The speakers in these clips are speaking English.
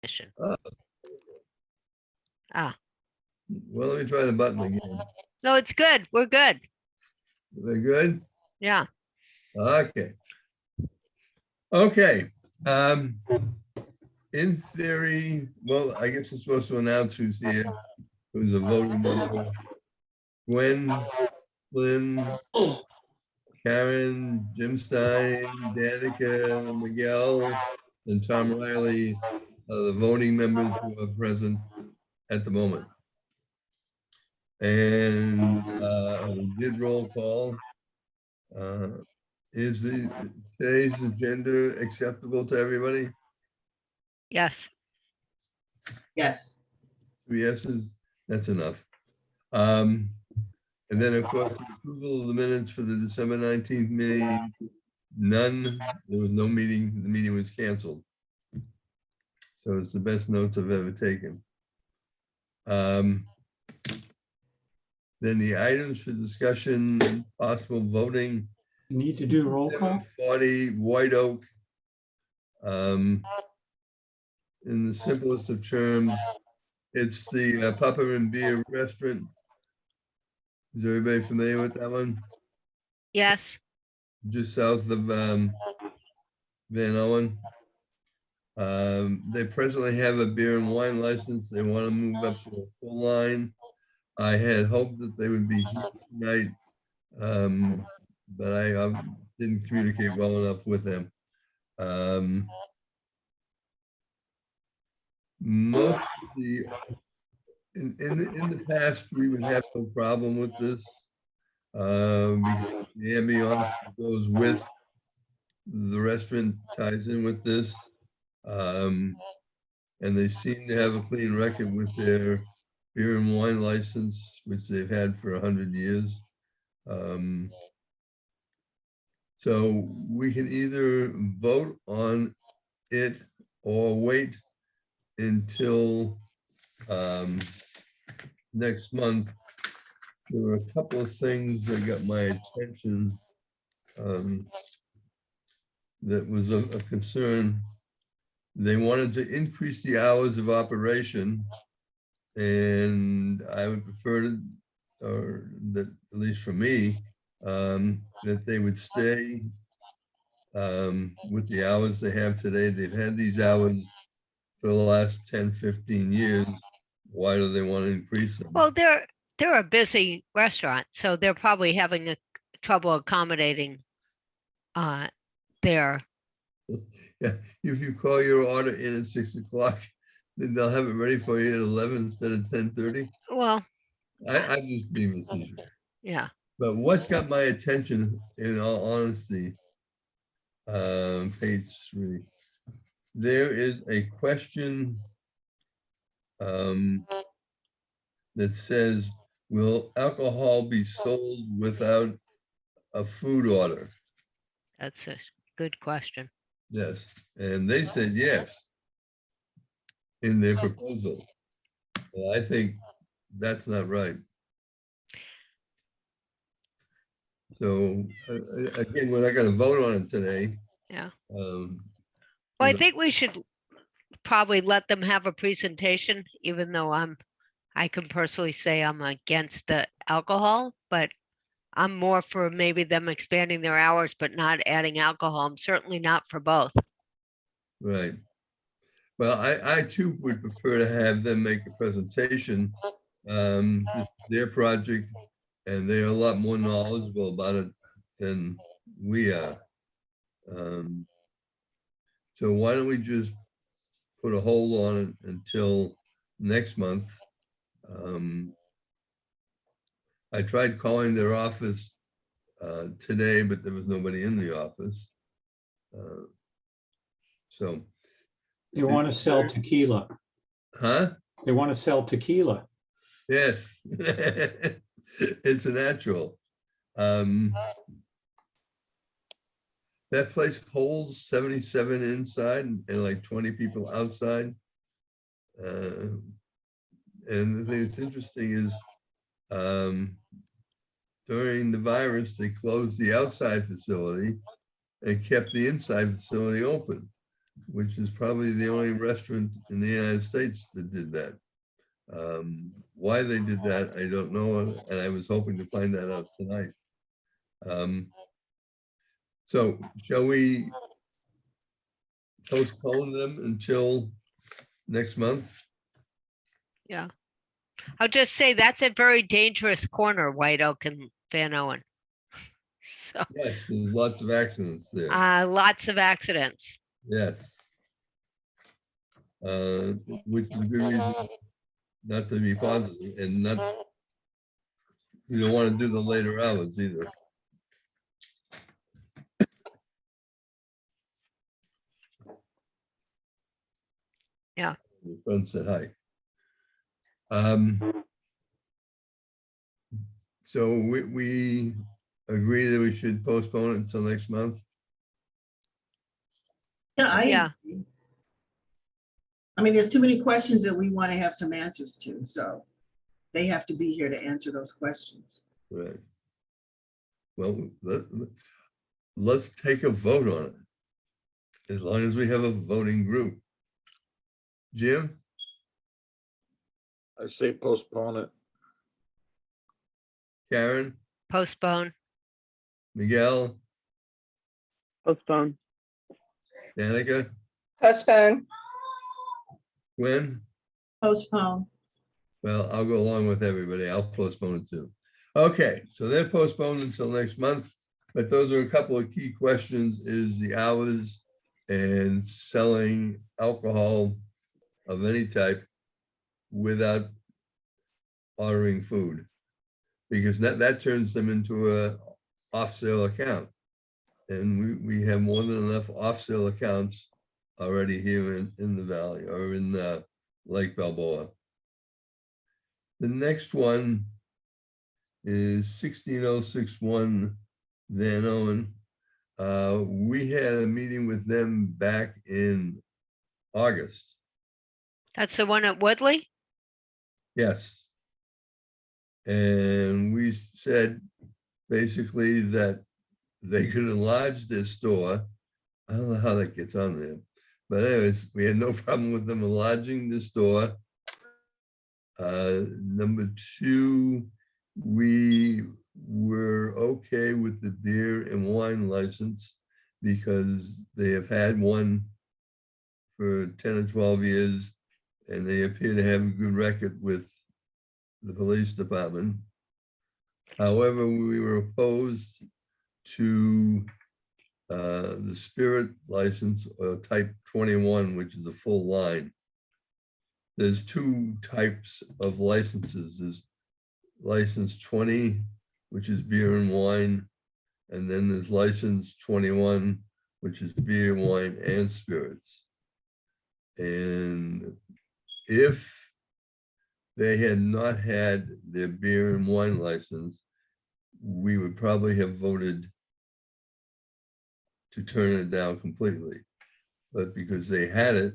mission. Oh, Ah, well, let me try the button again. no, it's good. We're good. They're good? Yeah. Okay. Okay. In theory, well, I guess I'm supposed to announce who's here, who's a voting member. Gwen, Lynn, Karen, Jim Stein, Danica, Miguel, and Tom Riley are the voting members who are present at the moment. And we did roll call. Is today's agenda acceptable to everybody? Yes. Yes. 2 yeses, that's enough. And then, of course, the approval of the minutes for the December 19th meeting, none, there was no meeting, the meeting was canceled. So it's the best notes I've ever taken. Then the items for discussion, possible voting. You need to do roll call? 40 White Oak. In the simplest of terms, it's the Papa and Beer Restaurant. Is everybody familiar with that one? Yes. Just south of Van Owen. They presently have a beer and wine license. They want to move up to a full line. I had hoped that they would be here tonight, but I didn't communicate well enough with them. Most of the in the past, we would have no problem with this. Because the ambiance that goes with the restaurant ties in with this. And they seem to have a clean record with their beer and wine license, which they've had for 100 years. So we can either vote on it or wait until next month. There were a couple of things that got my attention that was a concern. They wanted to increase the hours of operation, and I would prefer to, or that at least for me, that they would stay with the hours they have today. They've had these hours for the last 10, 15 years. Why do they want to increase them? Well, they're a busy restaurant, so they're probably having trouble accommodating their. Yeah, if you call your order in at 6 o'clock, then they'll have it ready for you at 11 instead of 10:30. Well, I just being facetious. yeah. But what got my attention, in all honesty, page 3, there is a question that says, will alcohol be sold without a food order? That's a good question. Yes, and they said yes in their proposal. Well, I think that's not right. So again, we're not going to vote on it today. Yeah. Well, Well, I think we should probably let them have a presentation, even though I can personally say I'm against the alcohol, but I'm more for maybe them expanding their hours, but not adding alcohol. I'm certainly not for both. Right. Well, I too would prefer to have them make a presentation. This is their project, and they're a lot more knowledgeable about it than we are. So why don't we just put a hold on it until next month? I tried calling their office today, but there was nobody in the office. So. They want to sell tequila. Huh? They want to sell tequila. Yes. It's a natural. That place holds 77 inside and like 20 people outside. And the thing that's interesting is during the virus, they closed the outside facility and kept the inside facility open. which is probably the only restaurant in the United States that did that. Why they did that, I don't know, and I was hoping to find that out tonight. So shall we postpone them until next month? Yeah. I'll just say that's a very dangerous corner, White Oak and Van Owen. So, Yes, there's lots of accidents there. lots of accidents. Yes. Which is a good reason not to be positive and not, you don't want to do the later hours either. Yeah. Your friend said hi. So we agree that we should postpone it until next month. Yeah, Yeah. I mean, there's too many questions that we want to have some answers to, so they have to be here to answer those questions. Right. Well, let's take a vote on it. As long as we have a voting group. Jim, I say postpone it. Karen, Postpone. Miguel, Postpone. Danica, Postpone. Gwen. Postpone. Well, I'll go along with everybody. I'll postpone it too. Okay, so they're postponed until next month, but those are a couple of key questions, is the hours and selling alcohol of any type without ordering food. Because that turns them into a off-sale account. And we have more than enough off-sale accounts already here in the valley or in Lake Balboa. The next one is 16061 Van Owen. We had a meeting with them back in August. That's the one at Woodley? Yes. And we said basically that they could enlarge their store. I don't know how that gets on there. But anyways, we had no problem with them enlarging the store. Number two, we were okay with the beer and wine license because they have had one for 10 or 12 years and they appear to have a good record with the police department. However, we were opposed to the spirit license or type 21, which is a full line. There's two types of licenses. There's license 20, which is beer and wine. And then there's license 21, which is beer, wine, and spirits. And if they had not had their beer and wine license, we would probably have voted to turn it down completely. But because they had it,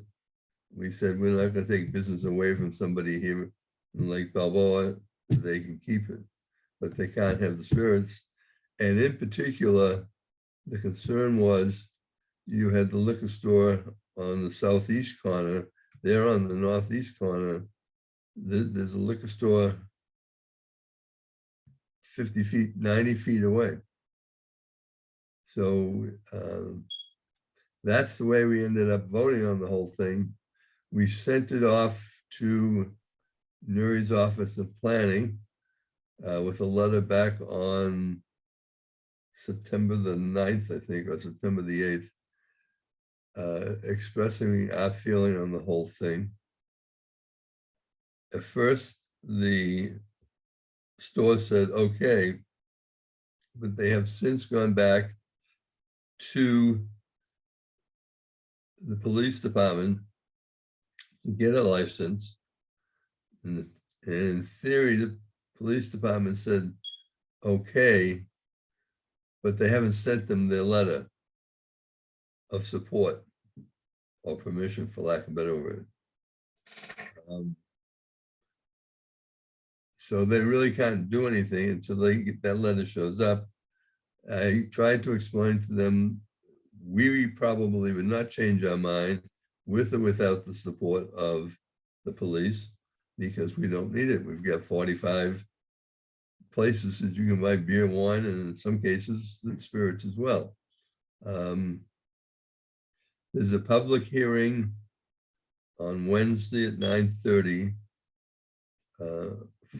we said, we're not going to take business away from somebody here in Lake Balboa. They can keep it, but they can't have the spirits. And in particular, the concern was you had the liquor store on the southeast corner. They're on the northeast corner. There's a liquor store 50 feet, 90 feet away. So that's the way we ended up voting on the whole thing. We sent it off to Nuri's Office of Planning with a letter back on September the 9th, I think, or September the 8th, expressing our feeling on the whole thing. At first, the store said, okay, but they have since gone back to the police department to get a license. And in theory, the police department said, okay, but they haven't sent them their letter of support or permission, for lack of a better word. So they really can't do anything until they get that letter shows up. I tried to explain to them we probably would not change our mind with or without the support of the police, because we don't need it. We've got 45 places that you can buy beer, wine, and in some cases, spirits as well. There's a public hearing on Wednesday at 9:30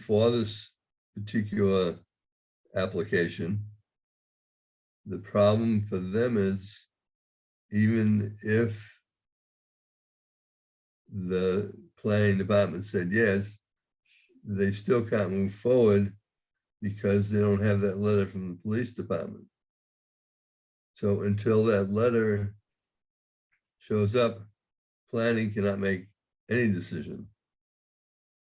for this particular application. The problem for them is, even if the planning department said yes, they still can't move forward because they don't have that letter from the police department. So until that letter shows up, planning cannot make any decision.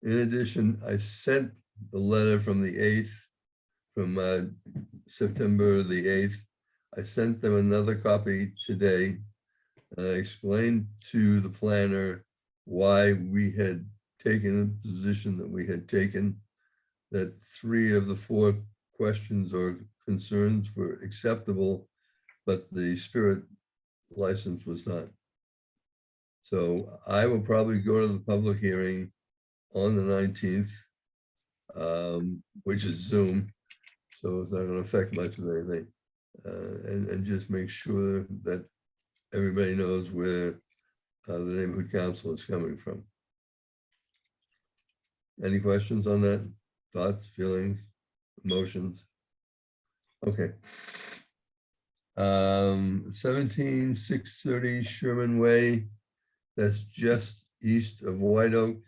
In addition, I sent the letter from the 8th, from September the 8th. I sent them another copy today. And I explained to the planner why we had taken the position that we had taken, that 3 of the 4 questions or concerns were acceptable, but the spirit license was not. So I will probably go to the public hearing on the 19th, which is Zoom. So it's not going to affect much of anything. And just make sure that everybody knows where the neighborhood council is coming from. Any questions on that? Thoughts, feelings, emotions? Okay. 17,630 Sherman Way. That's just east of White Oak.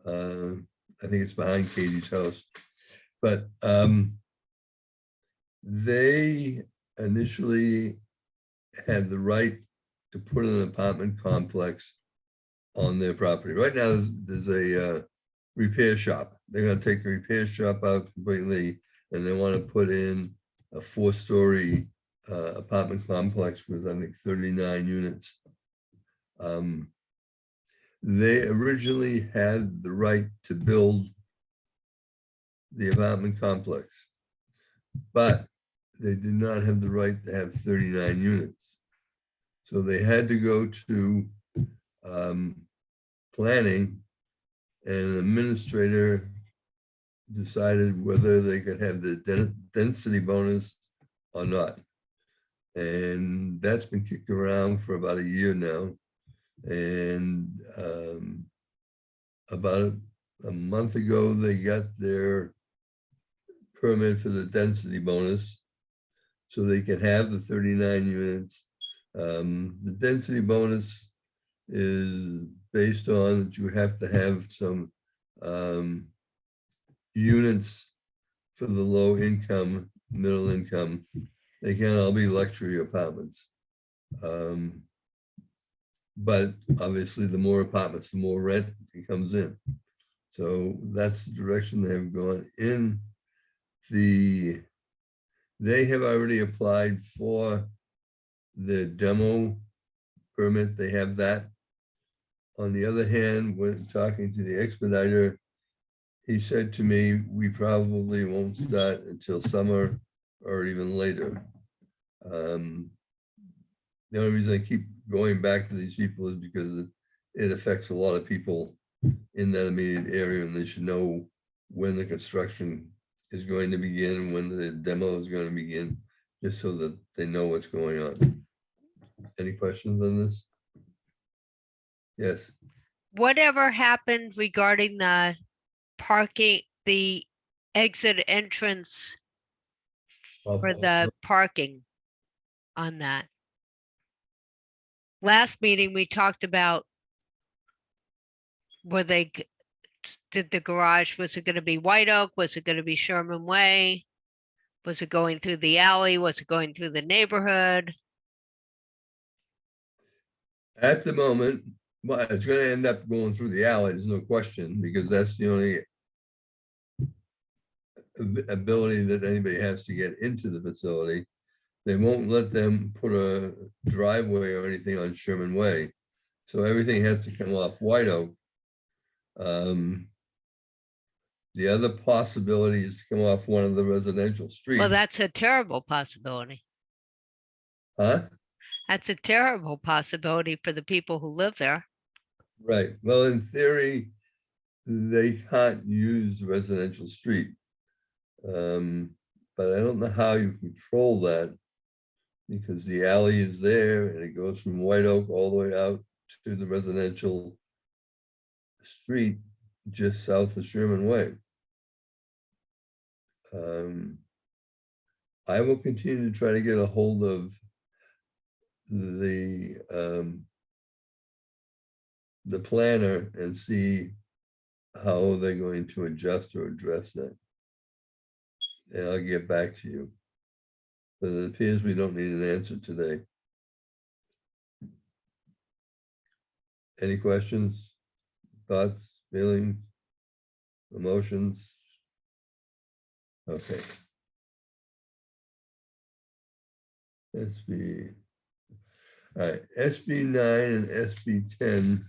I think it's behind Katie's house. But they initially had the right to put an apartment complex on their property. Right now, there's a repair shop. They're going to take the repair shop out completely, and they want to put in a 4-story apartment complex with, I think, 39 units. They originally had the right to build the apartment complex, but they did not have the right to have 39 units. So they had to go to planning, and an administrator decided whether they could have the density bonus or not. And that's been kicked around for about a year now. And about a month ago, they got their permit for the density bonus, so they can have the 39 units. The density bonus is based on that you have to have some units for the low income, middle income. They can't all be luxury apartments. But obviously the more apartments, the more rent it comes in. So that's the direction they have gone in. They have already applied for the demo permit. They have that. On the other hand, when talking to the expediter, he said to me, we probably won't start until summer or even later. The only reason I keep going back to these people is because it affects a lot of people in that immediate area, and they should know when the construction is going to begin, when the demo is going to begin, just so that they know what's going on. Any questions on this? Yes. Whatever happened regarding the parking, the exit entrance for the parking on that? Last meeting, we talked about did the garage, was it going to be White Oak? Was it going to be Sherman Way? Was it going through the alley? Was it going through the neighborhood? At the moment, well, it's going to end up going through the alley, there's no question, because that's the only ability that anybody has to get into the facility. They won't let them put a driveway or anything on Sherman Way. So everything has to come off White Oak. The other possibility is to come off one of the residential streets. Well, that's a terrible possibility. Huh? That's a terrible possibility for the people who live there. Right. Well, in theory, they can't use residential street. But I don't know how you control that because the alley is there and it goes from White Oak all the way out to the residential street just south of Sherman Way. I will continue to try to get a hold of the planner and see how they're going to adjust or address that. And I'll get back to you. But it appears we don't need an answer today. Any questions, thoughts, feelings, emotions? Okay. SB, all right, SB 9 and SB 10.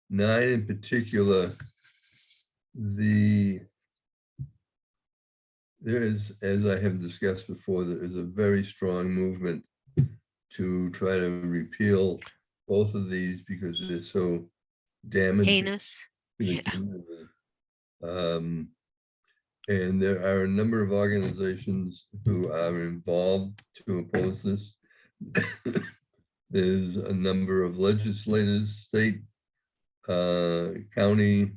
9 in particular, there is, as I have discussed before, there is a very strong movement to try to repeal both of these because they're so damaging Heinous. to the community. And there are a number of organizations who are involved to oppose this. There's a number of legislators, state, county,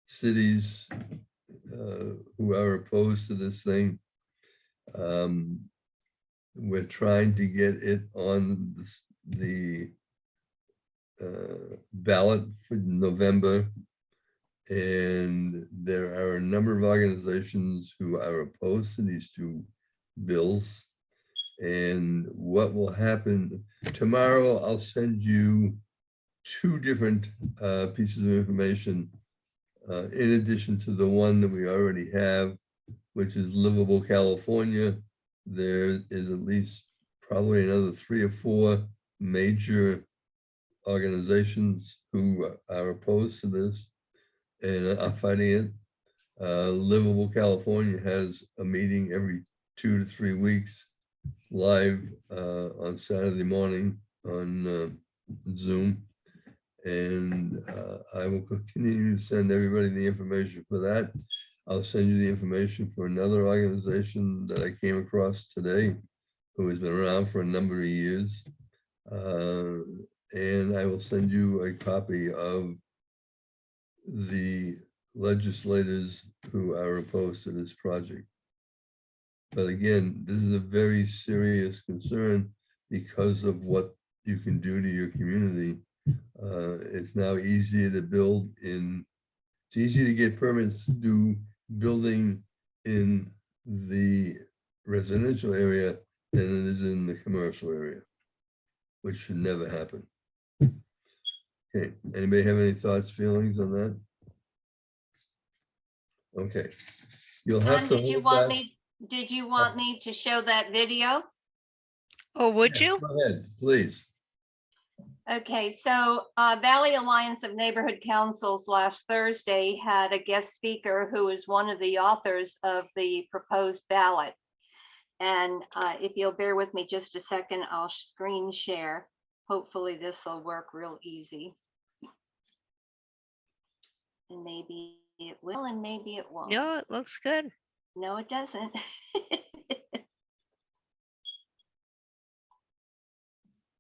cities who are opposed to this thing. We're trying to get it on the ballot for November. And there are a number of organizations who are opposed to these two bills. And what will happen tomorrow, I'll send you 2 different pieces of information in addition to the one that we already have, which is Livable California. There is at least probably another 3 or 4 major organizations who are opposed to this and are fighting it. Livable California has a meeting every 2 to 3 weeks live on Saturday morning on Zoom. And I will continue to send everybody the information for that. I'll send you the information for another organization that I came across today, who has been around for a number of years. And I will send you a copy of the legislators who are opposed to this project. But again, this is a very serious concern because of what you can do to your community. It's now easier to build in, it's easier to get permits to do building in the residential area than it is in the commercial area, which should never happen. Okay, anybody have any thoughts, feelings on that? Okay, you'll have John, to did you hold want that. me to show that video? Oh, would Yeah, you? Go ahead, please. Okay, so Valley Alliance of Neighborhood Councils last Thursday had a guest speaker who is one of the authors of the proposed ballot. And if you'll bear with me just a second, I'll screen share. Hopefully this will work real easy. And maybe it will, and maybe it won't. No, it looks good. No, it doesn't.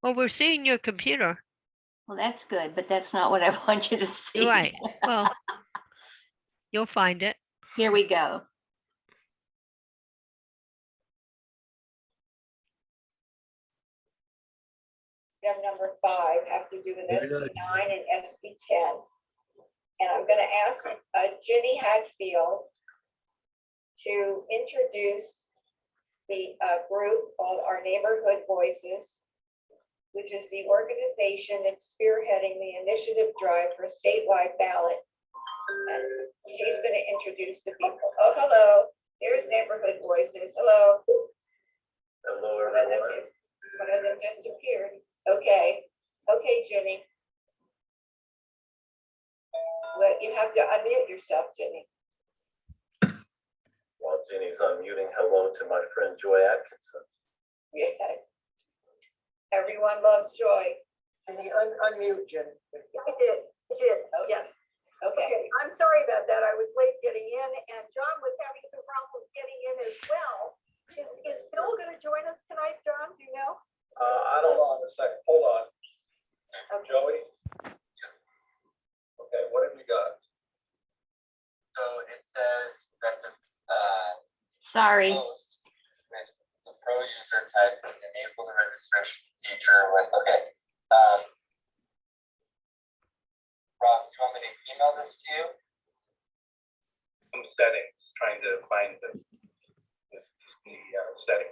Well, we're seeing your computer. Well, that's good, but that's not what I want you to see. You're right. Well, you'll find it. Here we go. Item number 5 have to do with Very SB nice. 9 and SB 10. And I'm going to ask Ginny Hadfield to introduce the group called Our Neighborhood Voices, which is the organization that's spearheading the initiative drive for a statewide ballot. And she's going to introduce the people. Oh, hello. There's Neighborhood Voices. Hello. Hello, One of them just appeared. Okay. Okay, Ginny. Well, you have to unmute yourself, Ginny. While Jenny's unmuting, hello to my friend Joy Atkinson. Yeah. Everyone loves joy. Can you unmute, Jen? I did, yes. Okay, Okay, I'm sorry about that. I was late getting in and John was having some problems getting in as well. Is Bill gonna join us tonight, John? Do you know? I don't know, a second, hold on. Okay. Joey? Okay, what have you got? So it says that the Sorry. post with the pro user type enable the registration feature with, okay. Ross, do you want me to email this to you? Some settings, trying to find the setting.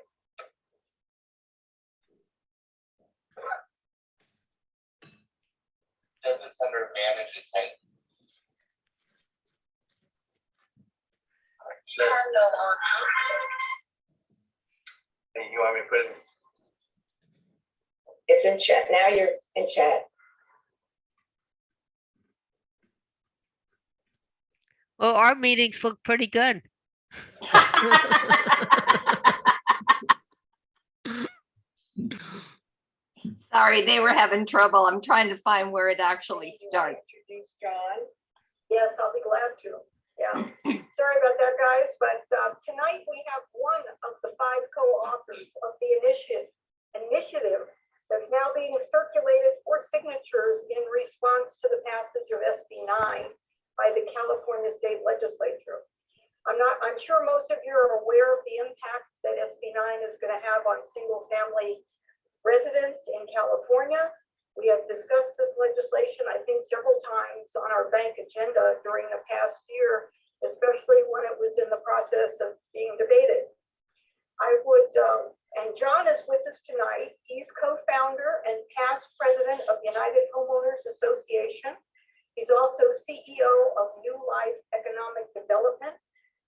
Says it's under manage attention. Hey, you want me to put it in? it's in chat. Now you're in chat. Well, our meetings look pretty good. Sorry, they were having trouble. I'm trying to find where it actually You wanna starts. Introduce John. Yes, I'll be glad to. Yeah. Sorry about that, guys, but tonight we have one of the 5 co-authors of the initiative that's now being circulated for signatures in response to the passage of SB 9 by the California State Legislature. I'm sure most of you are aware of the impact that SB 9 is going to have on single-family residents in California. We have discussed this legislation, I think, several times on our bank agenda during the past year, especially when it was in the process of being debated. And John is with us tonight. He's co-founder and past president of United Homeowners Association. He's also CEO of New Life Economic Development,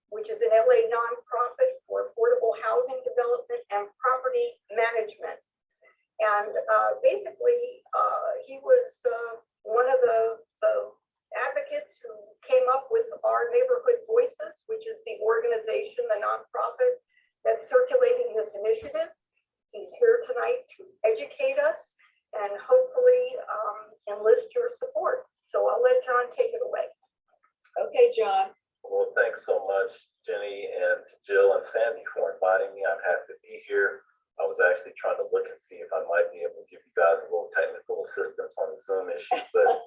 which is an LA nonprofit for affordable housing development and property management. And basically, he was one of the advocates who came up with our Neighborhood Voices, which is the organization, the nonprofit that's circulating this initiative. He's here tonight to educate us and hopefully enlist your support. So I'll let John take it away. Okay, John. Well, thanks so much, Jenny and Jill and Sandy for inviting me. I'm happy to be here. I was actually trying to look and see if I might be able to give you guys a little technical assistance on the Zoom issue, but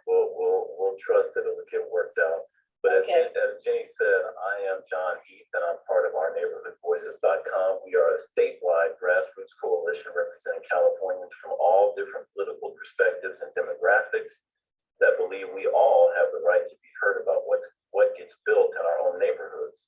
we'll trust that it'll get worked out. But Okay. as Jenny said, I am John Heath, and I'm part of our neighborhoodvoices.com. We are a statewide grassroots coalition representing Californians from all different political perspectives and demographics that believe we all have the right to be heard about what gets built in our own neighborhoods.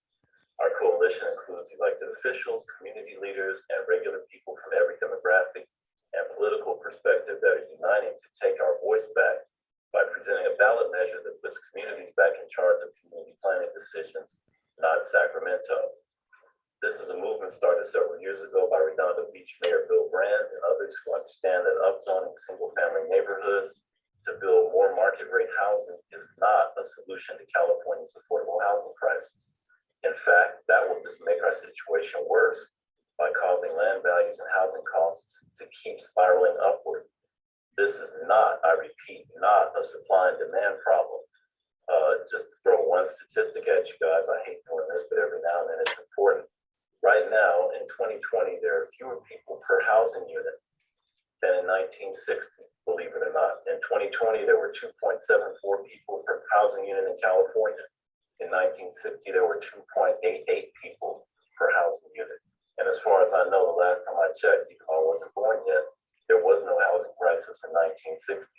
Our coalition includes elected officials, community leaders, and regular people from every demographic and political perspective that are uniting to take our voice back by presenting a ballot measure that puts communities back in charge of community planning decisions, not Sacramento. This is a movement started several years ago by Redondo Beach Mayor Bill Brand and others who understand that upzoning single-family neighborhoods to build more market-rate housing is not a solution to California's affordable housing crisis. In fact, that will just make our situation worse by causing land values and housing costs to keep spiraling upward. This is not, I repeat, not a supply and demand problem. Just to throw one statistic at you guys, I hate doing this, but every now and then it's important. Right now, in 2020, there are fewer people per housing unit than in 1960, believe it or not. In 2020, there were 2.74 people per housing unit in California. In 1960, there were 2.88 people per housing unit. And as far as I know, the last time I checked, even though I wasn't born yet, there was no housing crisis in 1960.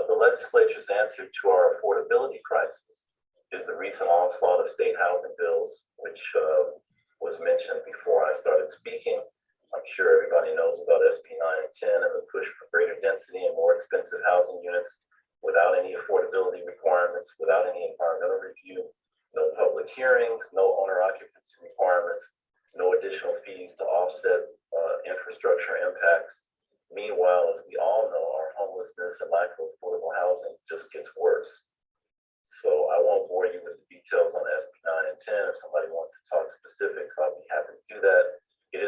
The legislature's answer to our affordability crisis is the recent onslaught of state housing bills, which was mentioned before I started speaking. I'm sure everybody knows about SB 9 and 10 and the push for greater density and more expensive housing units without any affordability requirements, without any environmental review, no public hearings, no owner occupancy requirements, no additional fees to offset infrastructure impacts. Meanwhile, as we all know, our homelessness and lack of affordable housing just gets worse. So I won't bore you with the details on SB 9 and 10. If somebody wants to talk specifics, I'll be happy to do that. It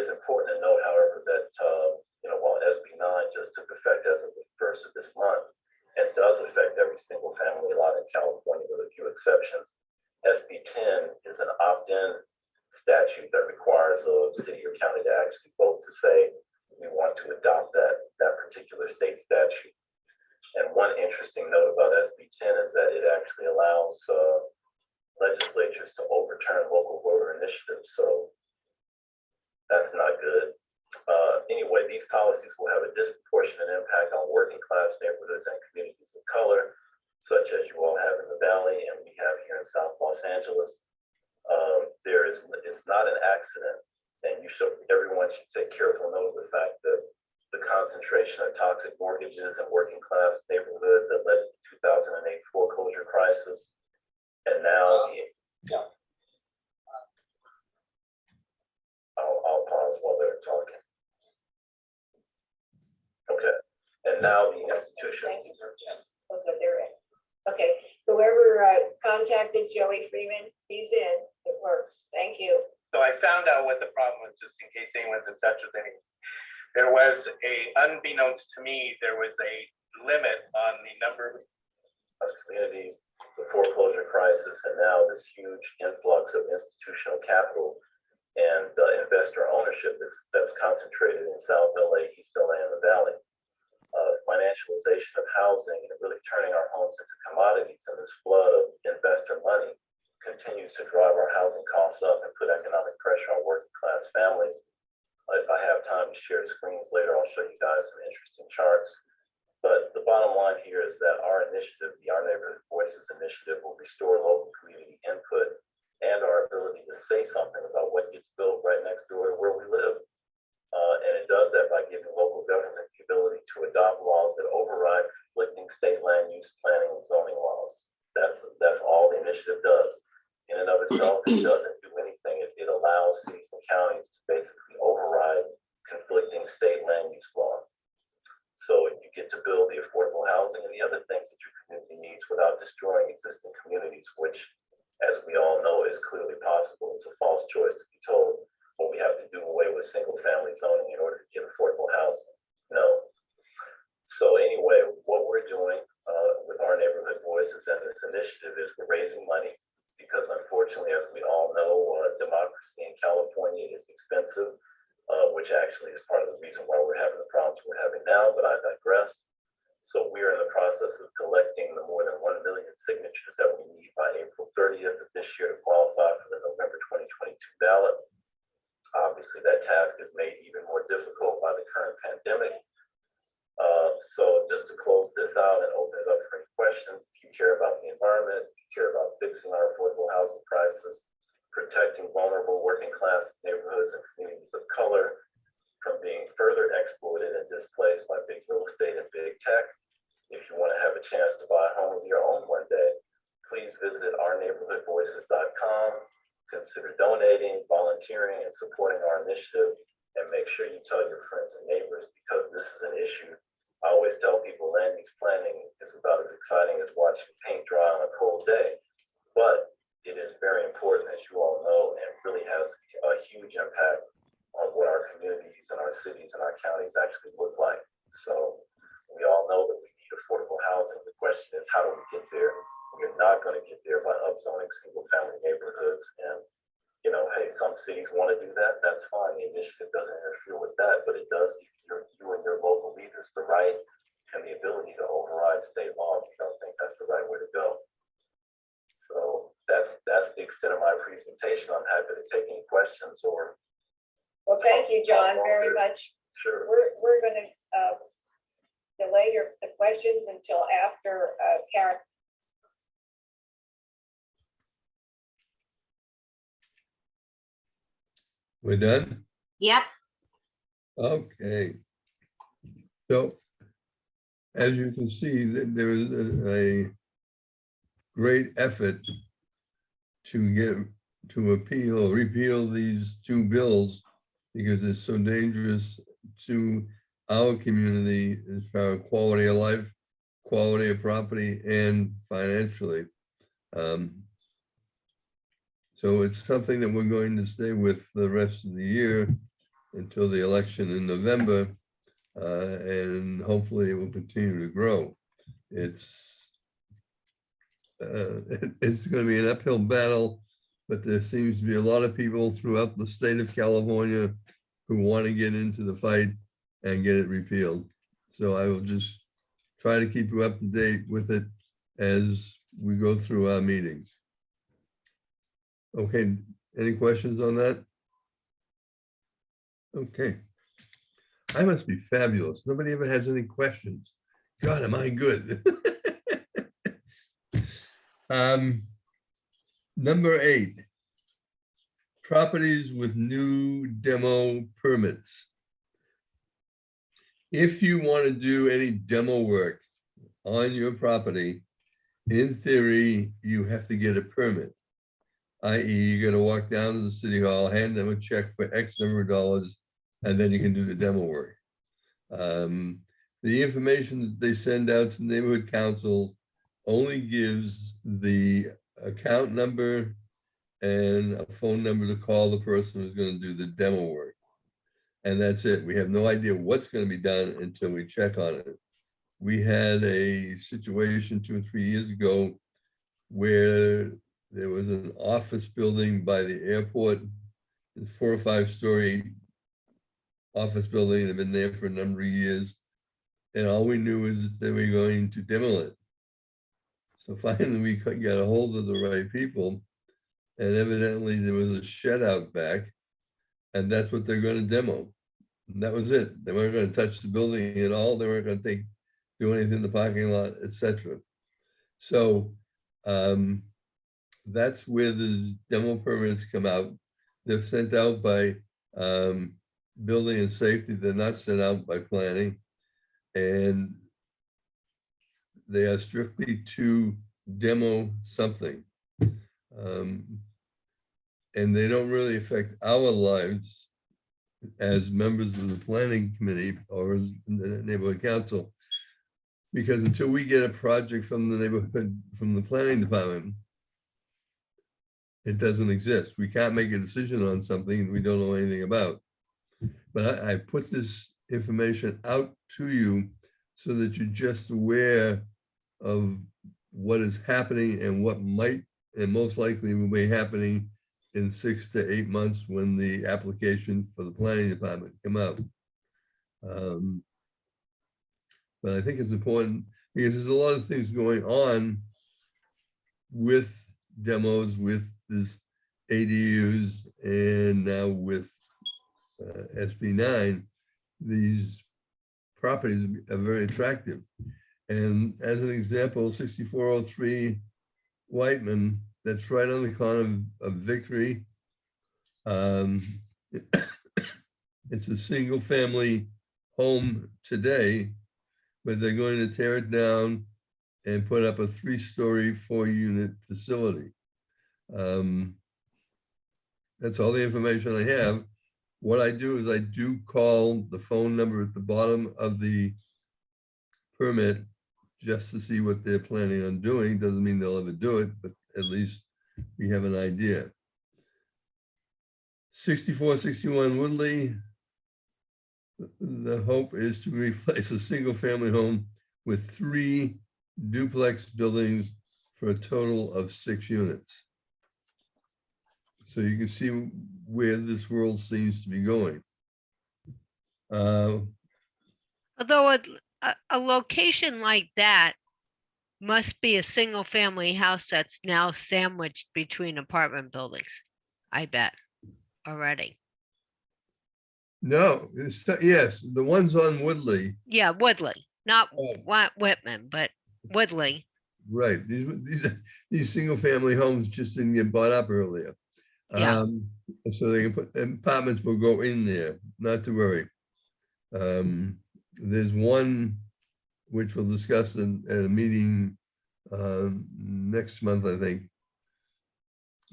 single family lot in California with a few exceptions. SB 10 is an opt-in statute that requires a city or county to actually vote to say we want to adopt that particular state statute. And one interesting note about SB 10 is that it actually allows legislatures to overturn local voter initiatives. So that's not good. Anyway, these policies will have a disproportionate impact on working class neighborhoods and communities of color, such as you all have in the Valley and we have here in South Los Angeles. It's not an accident, and everyone should take careful note of the fact that the concentration of toxic mortgages in working class neighborhoods that led to the 2008 foreclosure crisis, and now I'll pause while they're talking. Okay, and now the institution. Thank you. Okay, they're in. Okay, whoever contacted Joey Freeman, he's in. It works. Thank you. So I found out what the problem was, just in case anyone's in touch with anyone. There was unbeknownst to me, there was a limit on the number of communities, the foreclosure crisis, and now this huge influx of institutional capital and investor ownership that's concentrated in South LA, East LA, and the Valley. Financialization of housing and really turning our homes into commodities, and this flood of investor money continues to drive our housing costs up and put economic pressure on working class families. If I have time to share screens later, I'll show you guys some interesting charts. But the bottom line here is that our initiative, the Our Neighborhood Voices initiative, will restore local community input and our ability to say something about what gets built right next door to where we live. And it does that by giving local government the ability to adopt laws that override conflicting state land use, planning, and zoning laws. That's all the initiative does. In and of itself, it doesn't do anything. It allows cities and counties to basically override conflicting state land use law. So you get to build the affordable housing and the other things that your community needs without destroying existing communities, which, as we all know, is clearly possible. It's a false choice to be told, but we have to do away with single family zoning in order to get affordable housing. No. So anyway, what we're doing with Our Neighborhood Voices and this initiative is we're raising money because, unfortunately, as we all know, democracy in California is expensive, which actually is part of the reason why we're having the problems we're having now, but I digress. So we're in the process of collecting the more than 1 million signatures that we need by April 30th of this year to qualify for the November 2022 ballot. Obviously, that task is made even more difficult by the current pandemic. So just to close this out and open it up for any questions, if you care about the environment, if you care about fixing our affordable housing crisis, protecting vulnerable working class neighborhoods and communities of color from being further exploited and displaced by big real estate and big tech, if you want to have a chance to buy a home of your own one day, please visit ourneighborhoodvoices.com. Consider donating, volunteering, and supporting our initiative, and make sure you tell your friends and neighbors, because this is an issue. I always tell people land use planning is about as exciting as watching paint dry on a cold day, but it is very important, as you all know, and really has a huge impact on what our communities and our cities and our counties actually look like. So we all know that we need affordable housing. The question is, how do we get there? We're not going to get there by upzoning single family neighborhoods. And, you know, hey, some cities want to do that. That's fine. The initiative doesn't interfere with that, but it does give you and your local leaders the right and the ability to override state law if you don't think that's the right way to go. So that's the extent of my presentation. I'm happy to take any questions or. Well, thank you, John, very much. Sure. We're going to delay the questions until after Karen. We're done? Yep. Okay. So, as you can see, there is a great effort to repeal these two bills because it's so dangerous to our community as far as quality of life, quality of property, and financially. So it's something that we're going to stay with the rest of the year until the election in November, and hopefully it will continue to grow. It's it's going to be an uphill battle, but there seems to be a lot of people throughout the state of California who want to get into the fight and get it repealed. So I will just try to keep you up to date with it as we go through our meetings. Okay, any questions on that? Okay. I must be fabulous. Nobody ever has any questions. God, am I good? Number 8, properties with new demo permits. If you want to do any demo work on your property, in theory, you have to get a permit. i.e. you got to walk down to the city hall, hand them a check for X number of dollars, and then you can do the demo work. The information that they send out to neighborhood councils only gives the account number and a phone number to call the person who's going to do the demo work. And that's it. We have no idea what's going to be done until we check on it. We had a situation 2 or 3 years ago where there was an office building by the airport, a 4 or 5 story office building. They've been there for a number of years. And all we knew is that they were going to demo it. So finally we got a hold of the right people, and evidently there was a shed out back, and that's what they're going to demo. And that was it. They weren't going to touch the building at all. They weren't going to do anything in the parking lot, etc. So that's where the demo permits come out. They're sent out by building and safety. They're not sent out by planning. And they are strictly to demo something. And they don't really affect our lives as members of the planning committee or as the neighborhood council, because until we get a project from the neighborhood, from the planning department, it doesn't exist. We can't make a decision on something we don't know anything about. But I put this information out to you so that you're just aware of what is happening and what might and most likely will be happening in 6 to 8 months when the application for the planning department come out. But I think it's important because there's a lot of things going on with demos, with this ADUs, and now with SB9. These properties are very attractive. And as an example, 6403 Whiteman, that's right on the corner of Victory. It's a single family home today, but they're going to tear it down and put up a 3-story, 4-unit facility. That's all the information I have. What I do is I do call the phone number at the bottom of the permit just to see what they're planning on doing. Doesn't mean they'll ever do it, but at least we have an idea. 6461 Woodley. The hope is to replace a single family home with 3 duplex buildings for a total of 6 units. So you can see where this world seems to be going. Although a location like that must be a single family house that's now sandwiched between apartment buildings, I bet, already. No, yes, the ones on Woodley. Yeah, Woodley, not Oh. Whitman, but Woodley. Right, these single family homes just didn't get bought up earlier. Yeah. So they can put apartments will go in there, not to worry. There's one which we'll discuss at a meeting next month, I think.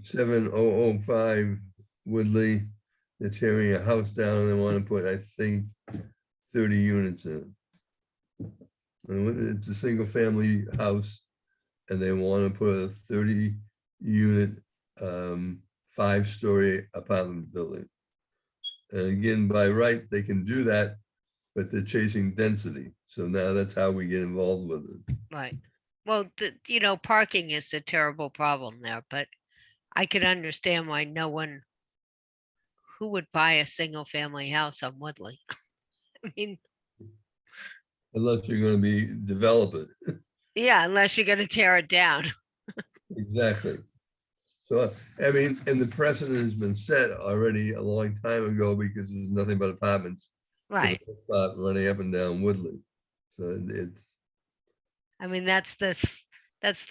7005 Woodley. They're tearing a house down and they want to put, I think, 30 units in it. And it's a single family house and they want to put a 30-unit 5-story apartment building. And again, by right, they can do that, but they're chasing density. So now that's how we get involved with it. Right. well, you know, parking is a terrible problem there, but I could understand why no one who would buy a single family house on Woodley. I mean, Unless you're gonna be develop it. yeah, unless you're gonna tear it down. Exactly. So, I mean, and the precedent has been set already a long time ago because there's nothing but apartments. for the Right. most part running up and down Woodley. So it's, I mean, that's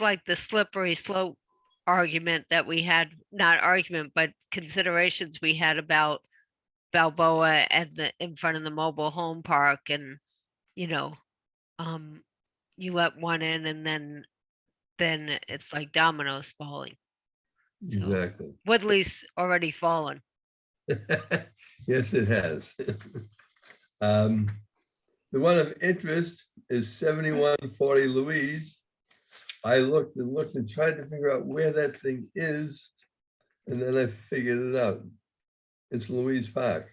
like the slippery slope argument that we had, not argument, but considerations we had about Balboa and the in front of the mobile home park and, you know, um, you let one in and then it's like dominoes falling. So exactly. Woodley's already fallen. Yes, it has. Um, The one of interest is 7140 Louise. I looked and tried to figure out where that thing is, and then I figured it out. It's Louise Park.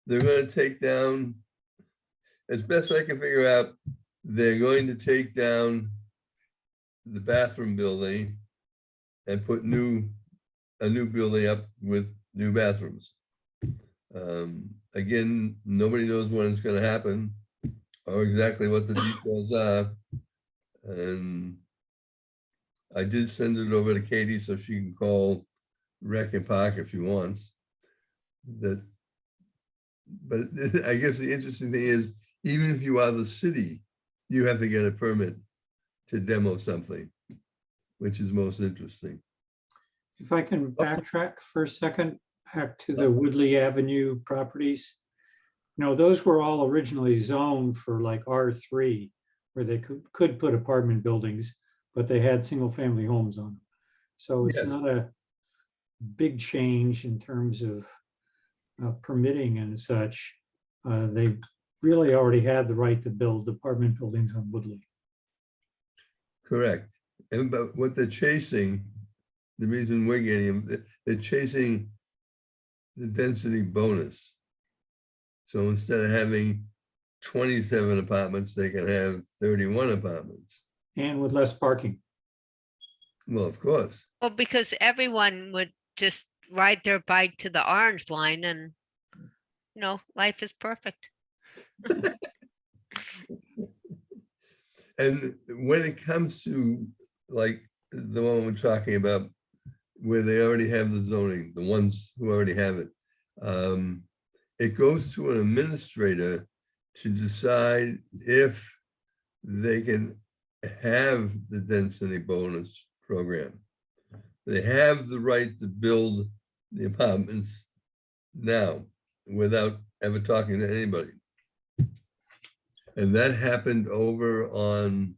They're gonna take down, as best I can figure out, they're going to take down the bathroom building and put a new building up with new bathrooms. Again, nobody knows when it's gonna happen or exactly what the details are. And I did send it over to Katie so she can call Rec and Park if she wants. But I guess the interesting thing is, even if you are the city, you have to get a permit to demo something, which is most interesting. If I can backtrack for a second, back to the Woodley Avenue properties. No, those were all originally zoned for like R3, where they could put apartment buildings, but they had single family homes on them. So it's Yes. not a big change in terms of permitting and such. They really already had the right to build apartment buildings on Woodley. Correct. And but what they're chasing, the reason we're getting them, they're chasing the density bonus. So instead of having 27 apartments, they can have 31 apartments. And with less parking. Well, of course. Well, because everyone would just ride their bike to the orange line and, you know, life is perfect. And when it comes to like the one we're talking about, where they already have the zoning, the ones who already have it, it goes to an administrator to decide if they can have the density bonus program. They have the right to build the apartments now without ever talking to anybody. And that happened over on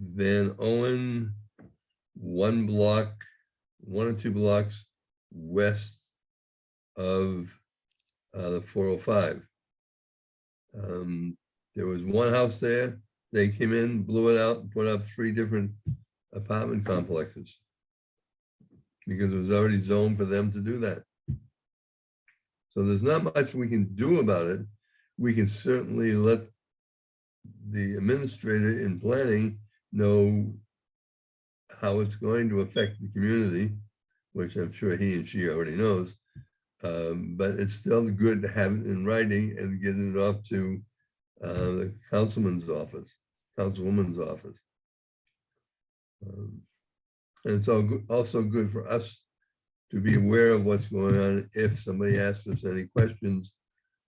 Van Owen, one or two blocks west of the 405. There was one house there. They came in, blew it out, and put up 3 different apartment complexes because it was already zoned for them to do that. So there's not much we can do about it. We can certainly let the administrator in planning know how it's going to affect the community, which I'm sure he and she already knows. But it's still good to have it in writing and getting it off to the councilwoman's office. And it's also good for us to be aware of what's going on. If somebody asks us any questions,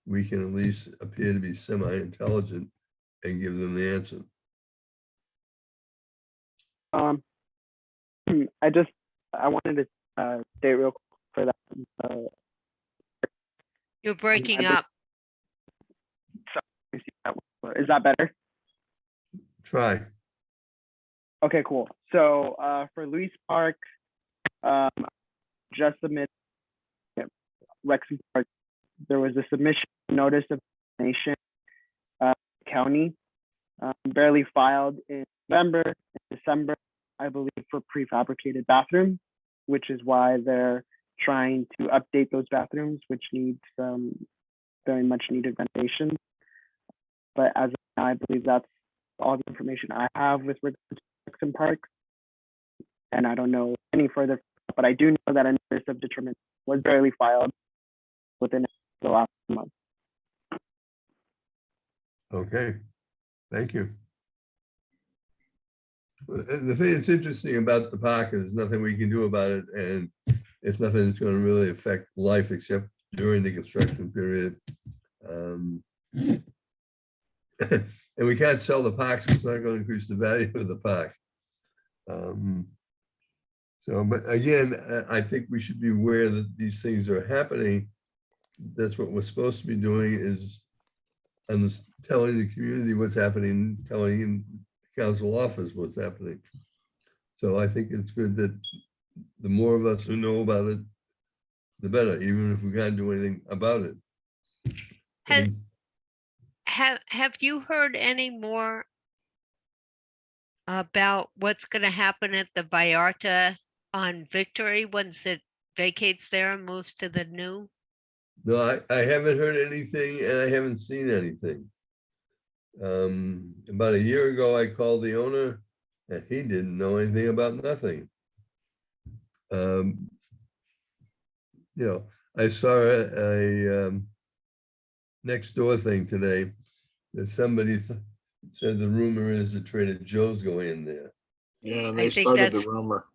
we can at least appear to be semi-intelligent and give them the answer. I wanted to stay real quick for that. You're breaking I- up. Is that better? Try. Okay, cool. So for Louise Park, just submitted Lexington Park. There was a submission notice of nation county, barely filed in November and December, I believe, for prefabricated bathrooms, which is why they're trying to update those bathrooms, which needs very much needed renovation. But as of now, I believe that's all the information I have with regards to Jackson Park. And I don't know any further, but I do know that a notice of determination was barely filed within the last month. Okay, thank you. The thing that's interesting about the park is nothing we can do about it, and it's nothing that's going to really affect life except during the construction period. And we can't sell the park, so it's not going to increase the value of the park. So, but again, I think we should be aware that these things are happening. That's what we're supposed to be doing, is telling the community what's happening, telling in the council office what's happening. So I think it's good that the more of us who know about it, the better, even if we can't do anything about it. Have you heard any more about what's going to happen at the Vallarta on Victory once it vacates there and moves to the new? No, I haven't heard anything, and I haven't seen anything. About a year ago, I called the owner, and he didn't know anything about nothing. You know, I saw a next door thing today that somebody said the rumor is that Trader Joe's going in there. Yeah, and I they think started the that's- rumor.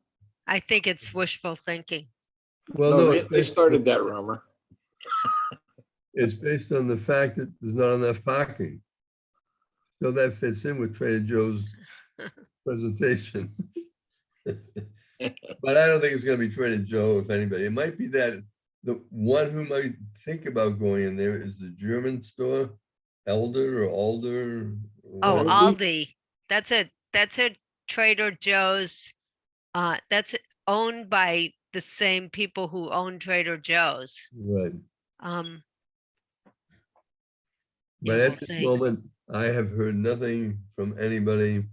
I think it's wishful thinking. Well, No, no, they started that rumor. it's based on the fact that there's not enough parking. So that fits in with Trader Joe's presentation. But I don't think it's gonna be Trader Joe, if anybody. It might be that the one who might think about going in there is the German store, Elder or Alder. or Oh, whatever. Aldi. That's a Trader Joe's. That's owned by the same people who own Trader Joe's. Right. But Yeah, at we'll this see. moment, I have heard nothing from anybody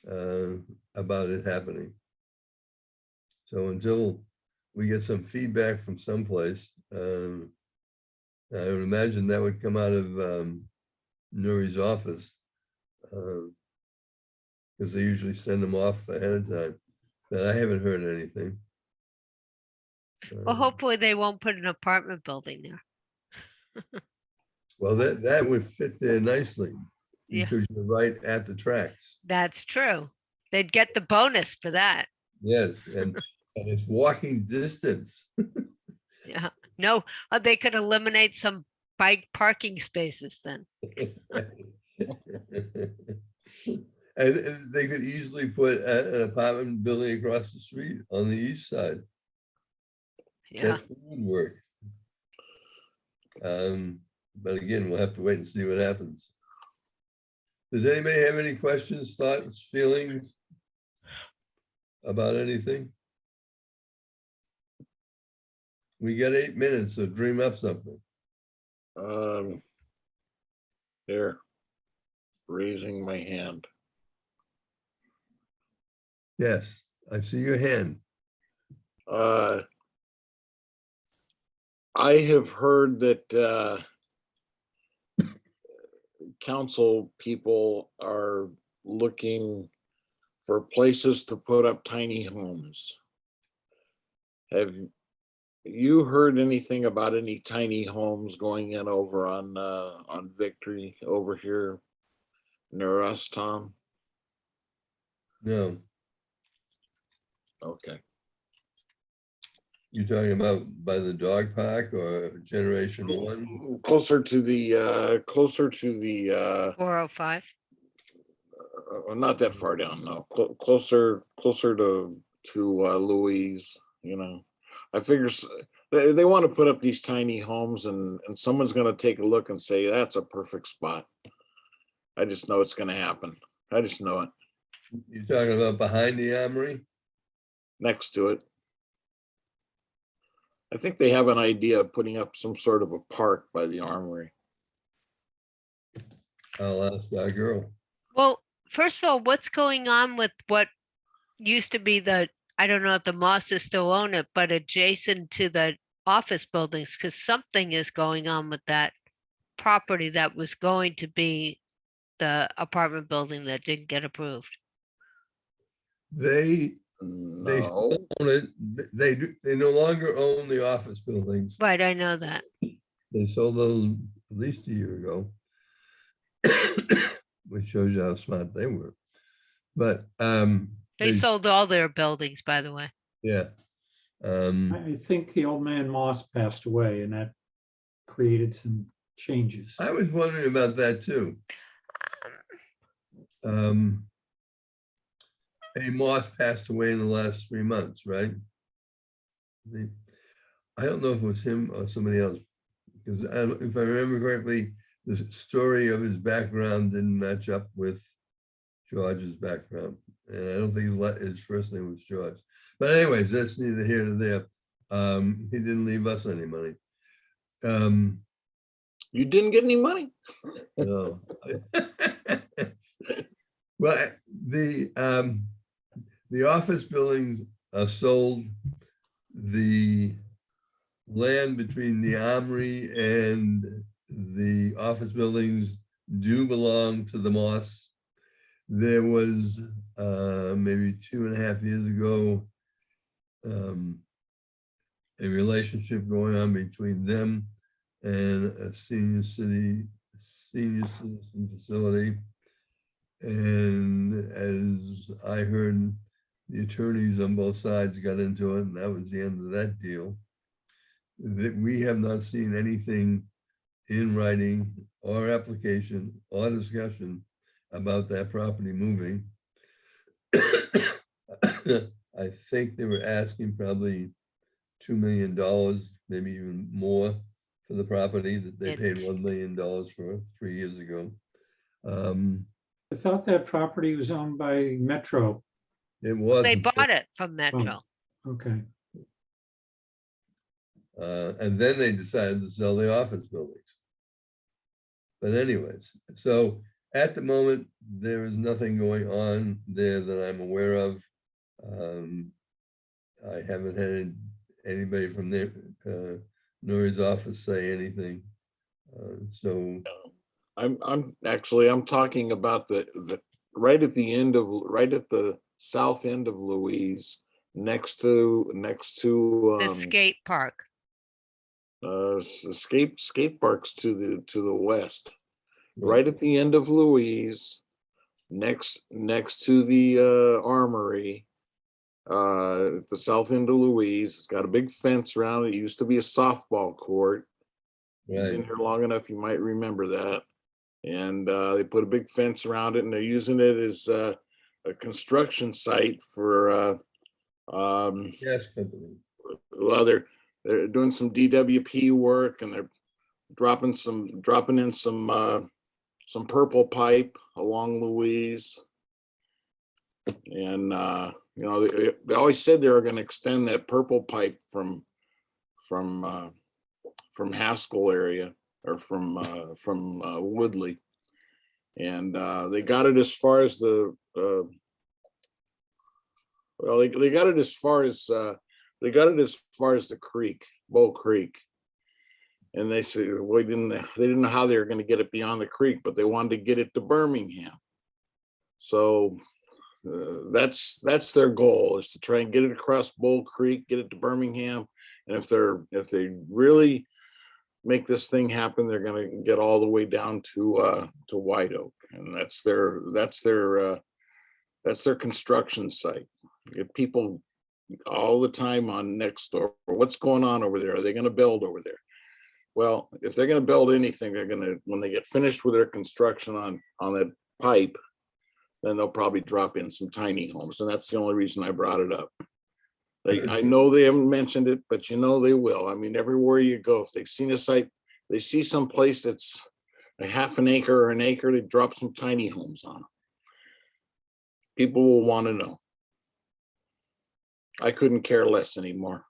about it happening. So until we get some feedback from someplace, I would imagine that would come out of Nuri's office. Because they usually send them off ahead of time. But I haven't heard anything. Well, hopefully they won't put an apartment building there. Well, that would fit there nicely Yeah. because you're right at the tracks. That's true. They'd get the bonus for that. Yes, and it's walking distance. Yeah. No, they could eliminate some bike parking spaces then. And they could easily put an apartment building across the street on the east side. Yeah. That would work. But again, we'll have to wait and see what happens. Does anybody have any questions, thoughts, feelings about anything? We got 8 minutes, so dream up something. There, raising my hand. Yes, I see your hand. I have heard that council people are looking for places to put up tiny homes. Have you heard anything about any tiny homes going in over on Victory over here near us, Tom? No, Okay. you talking about by the dog park or Generation One? Closer to the 405. not that far down, no. Closer to Louise, you know. I figure they want to put up these tiny homes and someone's going to take a look and say, that's a perfect spot. I just know it's going to happen. I just know it. You're talking about behind the armory? Next to it. I think they have an idea of putting up some sort of a park by the armory. I'll ask that girl. Well, first of all, what's going on with what used to be I don't know if the Mosses still own it, but adjacent to the office buildings, because something is going on with that. property that was going to be the apartment building that didn't get approved. They No, still own it. They no longer own the office buildings. Right, I know that. They sold those at least a year ago. Which shows you how smart they were. But They sold all their buildings, by the way. yeah. I think the old man Moss passed away and that created some changes. I was wondering about that too. A Moss passed away in the last 3 months, right? I don't know if it was him or somebody else, because if I remember correctly, the story of his background didn't match up with George's background. And I don't think his first name was George. But anyways, that's neither here nor there. He didn't leave us any money. you didn't get any money? No. Well, the office buildings are sold. The land between the Armory and the office buildings do belong to the Moss. There was maybe 2.5 years ago a relationship going on between them and a senior citizen facility. And as I heard, the attorneys on both sides got into it, and that was the end of that deal. That we have not seen anything in writing or application or discussion about that property moving. I think they were asking probably $2 million, maybe even more, for the property that they paid $1 million for 3 years ago. I thought that property was owned by Metro. It was. They bought it from Metro. Okay. And then they decided to sell the office buildings. But anyways, so at the moment, there is nothing going on there that I'm aware of. I haven't had anybody from there, Nori's office say anything. So I'm talking about the right at the south end of Louise, next to The skate park. skate parks to the west, right at the end of Louise, next to the Armory, at the south end of Louise. It's got a big fence around it. It used to be a softball court. You've been here long enough, you might remember that. And they put a big fence around it, and they're using it as a construction site for gas company. well, they're doing some DWP work, and they're dropping in some purple pipe along Louise. And you know, they always said they were going to extend that purple pipe from Haskell area, or from Woodley, and they got it as far as the they got it as far as the creek, Bull Creek. And they said, well, they didn't know how they were going to get it beyond the creek, but they wanted to get it to Birmingham. So that's their goal, is to try and get it across Bull Creek, get it to Birmingham. And if they really make this thing happen, they're going to get all the way down to White Oak, and that's their construction site. Get people all the time on Nextdoor, what's going on over there? Are they going to build over there? Well, if they're going to build anything, they're going to, when they get finished with their construction on that pipe, then they'll probably drop in some tiny homes, and that's the only reason I brought it up. I know they haven't mentioned it, but you know they will. I mean, everywhere you go, if they've seen a site, they see some place that's a half an acre or an acre, they drop some tiny homes on them. People will want to know. I couldn't care less anymore.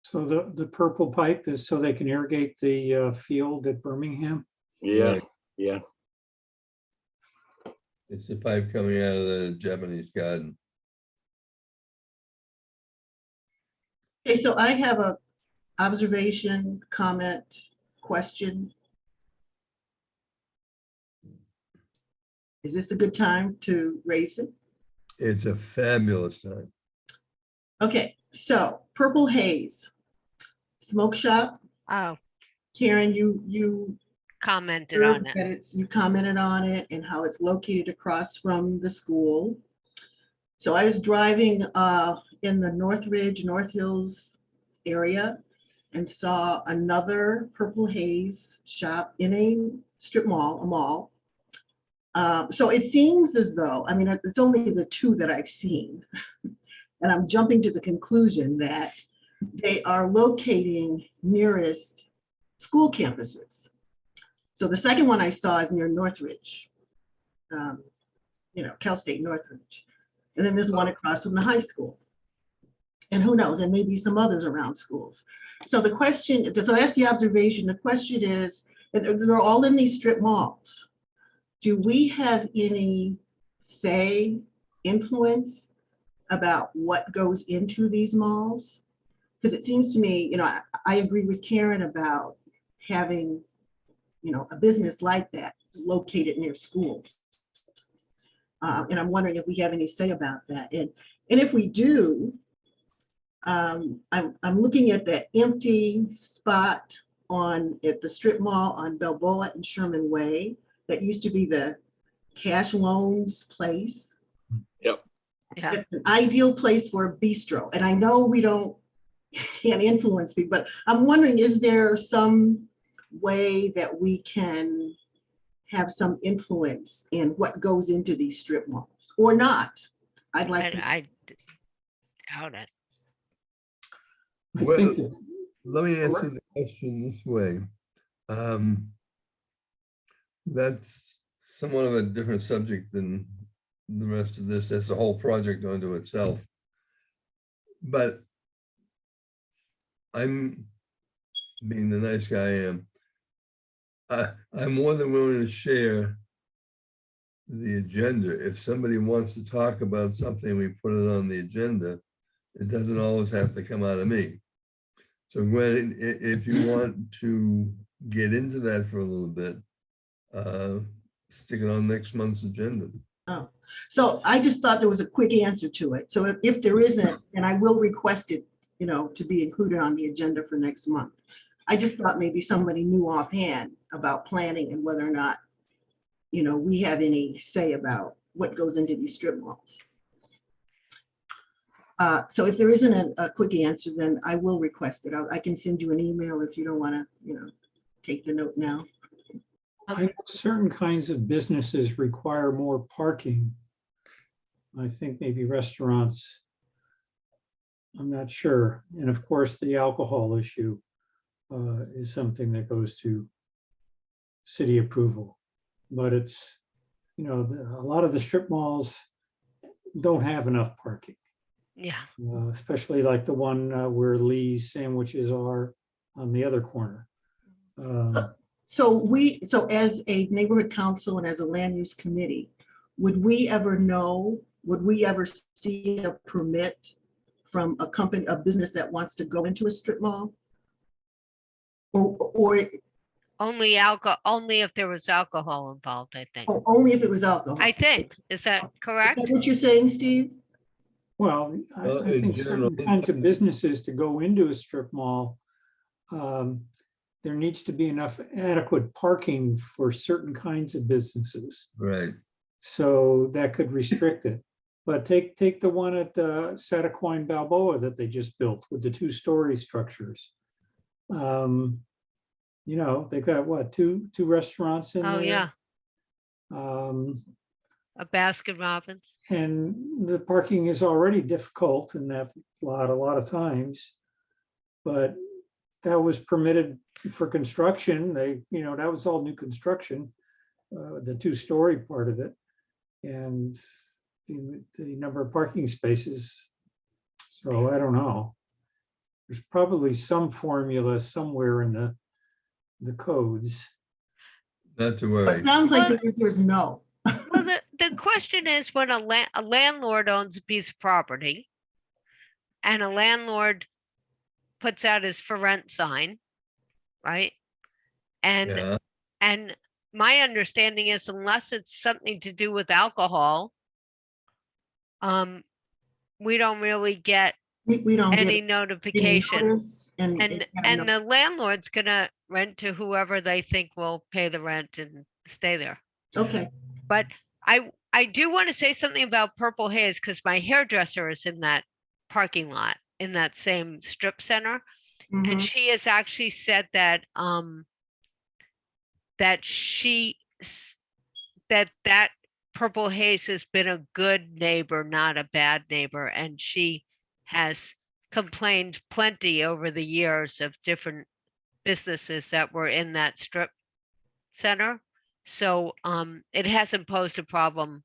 So the purple pipe is so they can irrigate the field at Birmingham? Yeah, Right. yeah. It's the pipe coming out of the Japanese garden. Okay, so I have a observation, comment, question? Is this a good time to raise it? It's a fabulous time. Okay, so Purple Haze, smoke shop. Oh, Karen, you commented on heard it. that you commented on it and how it's located across from the school. So I was driving in the Northridge, North Hills area and saw another Purple Haze shop in a strip mall, a mall. So it seems as though, I mean, it's only the two that I've seen. And I'm jumping to the conclusion that they are locating nearest school campuses. So the second one I saw is near Northridge, Cal State Northridge. And then there's one across from the high school. And who knows, and maybe some others around schools. So the question, so that's the observation. The question is, they're all in these strip malls. Do we have any say, influence about what goes into these malls? Because it seems to me, I agree with Karen about having, a business like that located near schools. And I'm wondering if we have any say about that. And if we do, I'm looking at that empty spot at the strip mall on Balboa and Sherman Way. That used to be the cash loans place. Yep. Yeah, It's an ideal place for a bistro. And I know we can't influence people, but I'm wondering, is there some way that we can have some influence in what goes into these strip malls or not? I'd like and to. I doubt it. I Well, think that let me answer the question this way. That's somewhat of a different subject than the rest of this. That's the whole project unto itself. But I'm being the nice guy I am. I'm more than willing to share the agenda. If somebody wants to talk about something, we put it on the agenda. It doesn't always have to come out of me. So Gwen, if you want to get into that for a little bit, stick it on next month's agenda. Oh, so I just thought there was a quick answer to it. So if there isn't, then I will request it, to be included on the agenda for next month. I just thought maybe somebody knew offhand about planning and whether or not, we have any say about what goes into these strip malls. So if there isn't a quick answer, then I will request it. I can send you an email if you don't want to, take the note now. I know certain kinds of businesses require more parking. I think maybe restaurants. I'm not sure. And of course, the alcohol issue is something that goes to city approval. But it's, a lot of the strip malls don't have enough parking. Yeah, Especially like the one where Lee's sandwiches are on the other corner. So as a neighborhood council and as a land use committee, would we ever see a permit from a business that wants to go into a strip mall? Or only if there was alcohol involved, I think. only if it was alcohol? I think, is that Is correct? that what you're saying, Steve? Well, Well, I in think general- certain kinds of businesses to go into a strip mall, there needs to be enough adequate parking for certain kinds of businesses. Right. So that could restrict it. But take the one at Sataquine Balboa that they just built with the 2-story structures. They've got what, two restaurants in Oh, there? yeah, A a Baskin Robbins. And the parking is already difficult in that lot a lot of times. But that was permitted for construction. That was all new construction, the 2-story part of it. And the number of parking spaces. So I don't know. There's probably some formula somewhere in the codes. Not to It worry. sounds like Well- the answer is no. Well, the question is when a landlord owns a piece of property and a landlord puts out his for rent sign, right? And, Yeah, and my understanding is unless it's something to do with alcohol, we don't really get We don't any get notification. notice And the landlord's gonna rent to whoever they think will pay the rent and stay there. okay, But I do want to say something about Purple Haze because my hairdresser is in that parking lot in that same strip center. And mhm, she has actually said that that that Purple Haze has been a good neighbor, not a bad neighbor, and she has complained plenty over the years of different businesses that were in that strip center. So it hasn't posed a problem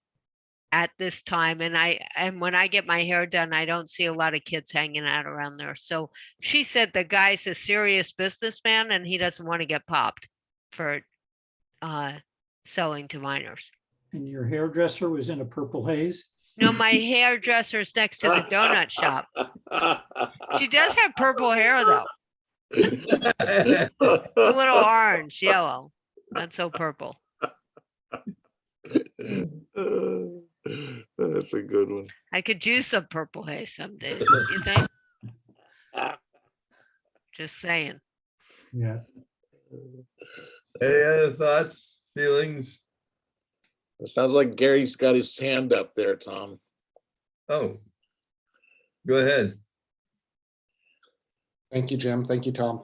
at this time. And when I get my hair done, I don't see a lot of kids hanging out around there. So she said the guy's a serious businessman and he doesn't want to get popped for selling to minors. And your hairdresser was in a Purple Haze? No, my hairdresser's next to the donut shop. She does have purple hair though. A little orange, yellow, not so purple. That's a good one. I could use some Purple Haze someday, don't you think? Just saying. Yeah. any other thoughts, feelings? It sounds like Gary's got his hand up there, Tom. Oh, go ahead. Thank you, Jim. Thank you, Tom.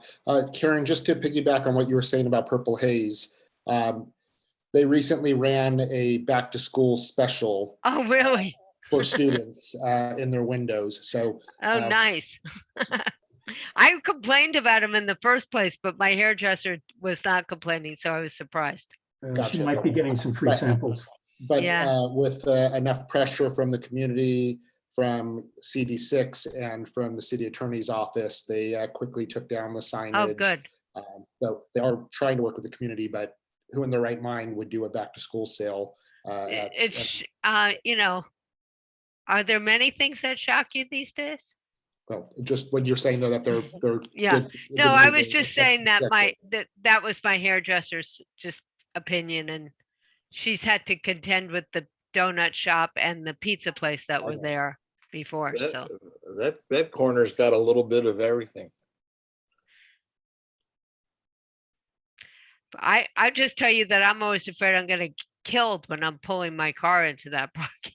Karen, just to piggyback on what you were saying about Purple Haze, they recently ran a back to school special Oh, really? for students in their windows. So Oh, nice. I complained about him in the first place, but my hairdresser was not complaining, so I was surprised. She Gotcha. might be getting some free Right. samples. but Yeah. with enough pressure from the community, from CD6 and from the city attorney's office, they quickly took down the signage. Oh, good. So they are trying to work with the community, but who in their right mind would do a back to school sale? It's, you know, are there many things that shock you these days? Well, just when you're saying though that they're Yeah. good- No, good I was neighbors, just that's saying that exactly- that was my hairdresser's just opinion, and she's had to contend with the donut shop and the pizza place that were Okay. there before, so. That corner's got a little bit of everything. I just tell you that I'm always afraid I'm gonna get killed when I'm pulling my car into that parking.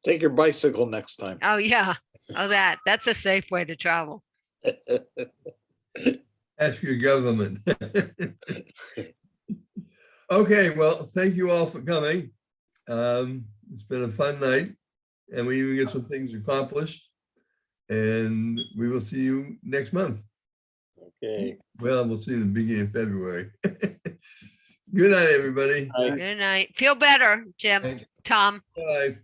Take your bicycle next time. Oh, yeah. Oh, that's a safe way to travel. Ask your government. Okay, well, thank you all for coming. It's been a fun night and we even get some things accomplished. And we will see you next month. Okay. Well, we'll see you in the beginning of February. Good night, everybody. Bye. Good night. Feel better, Jim, Thank you. Tom. Bye.